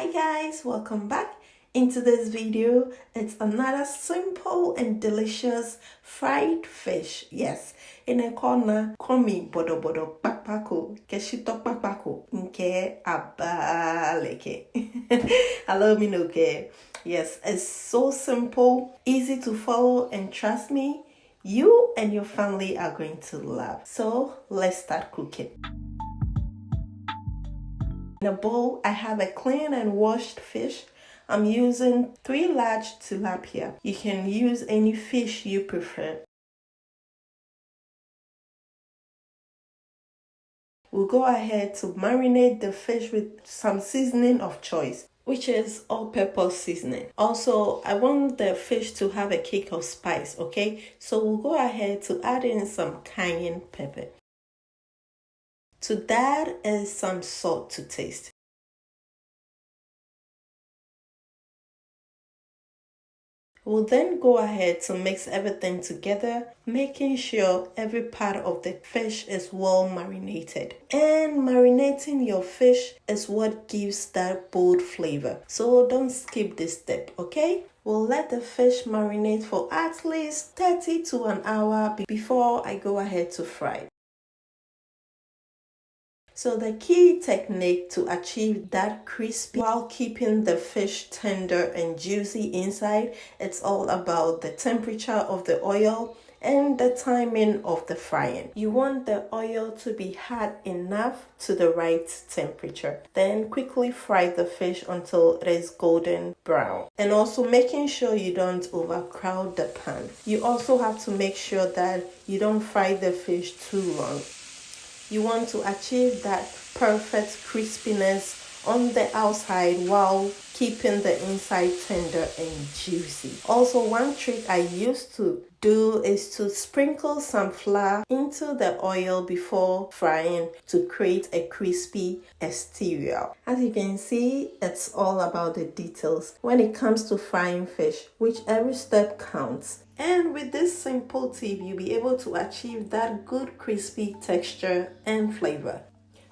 Hi guys, welcome back. Into this video, it's another simple and delicious fried fish. Yes, in a corner, komi bodo bodo pakpako, keshito pakpako, nke abaleke. Hello, minoke. Yes, it's so simple, easy to follow, and trust me, you and your family are going to love. So let's start cooking. In a bowl, I have a clean and washed fish. I'm using 3 large tilapia. You can use any fish you prefer. We'll go ahead to marinate the fish with some seasoning of choice, which is all-purpose seasoning. Also, I want the fish to have a kick of spice, okay? So we'll go ahead to add in some cayenne pepper. To that is some salt to taste. We'll then go ahead to mix everything together, making sure every part of the fish is well marinated. And marinating your fish is what gives that bold flavor. So don't skip this step, okay? We'll let the fish marinate for at least 30 to an hour before I go ahead to fry. So the key technique to achieve that crispy while keeping the fish tender and juicy inside, it's all about the temperature of the oil and the timing of the frying. You want the oil to be hot enough to the right temperature. Then quickly fry the fish until it is golden brown. And also making sure you don't overcrowd the pan. You also have to make sure that you don't fry the fish too long. You want to achieve that perfect crispiness on the outside while keeping the inside tender and juicy. Also, one trick I used to do is to sprinkle some flour into the oil before frying to create a crispy exterior. As you can see, it's all about the details when it comes to frying fish, which every step counts. And with this simple tip, you'll be able to achieve that good crispy texture and flavor.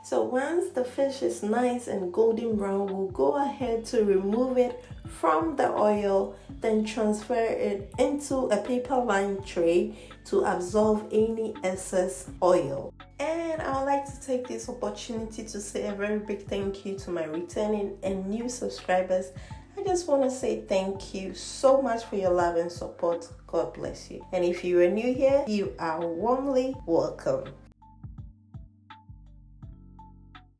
So once the fish is nice and golden brown, we'll go ahead to remove it from the oil, then transfer it into a paper lined tray to absorb any excess oil. And I would like to take this opportunity to say a very big thank you to my returning and new subscribers. I just want to say thank you so much for your love and support. God bless you. And if you are new here, you are warmly welcome.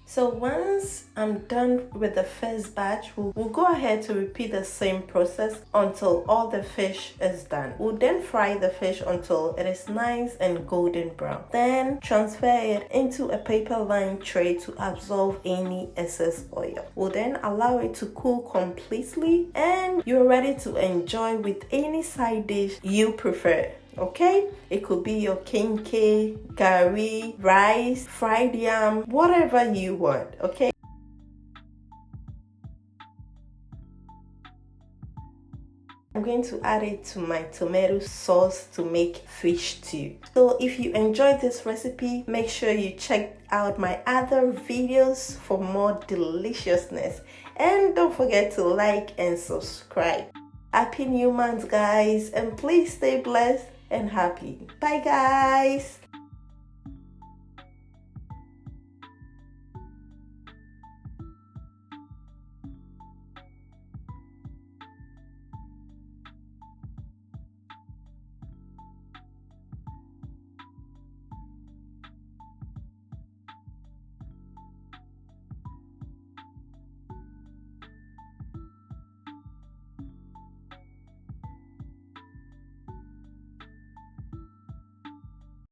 So once I'm done with the first batch, we'll go ahead to repeat the same process until all the fish is done. We'll then fry the fish until it is nice and golden brown. Then transfer it into a paper lined tray to absorb any excess oil. We'll then allow it to cool completely and you're ready to enjoy with any side dish you prefer. Okay, it could be your kenke, curry, rice, fried yam, whatever you want. Okay, I'm going to add it to my tomato sauce to make fish stew. So if you enjoyed this recipe, make sure you check out my other videos for more deliciousness, and don't forget to like and subscribe. Happy New Month, guys, and please stay blessed and happy. Bye, guys.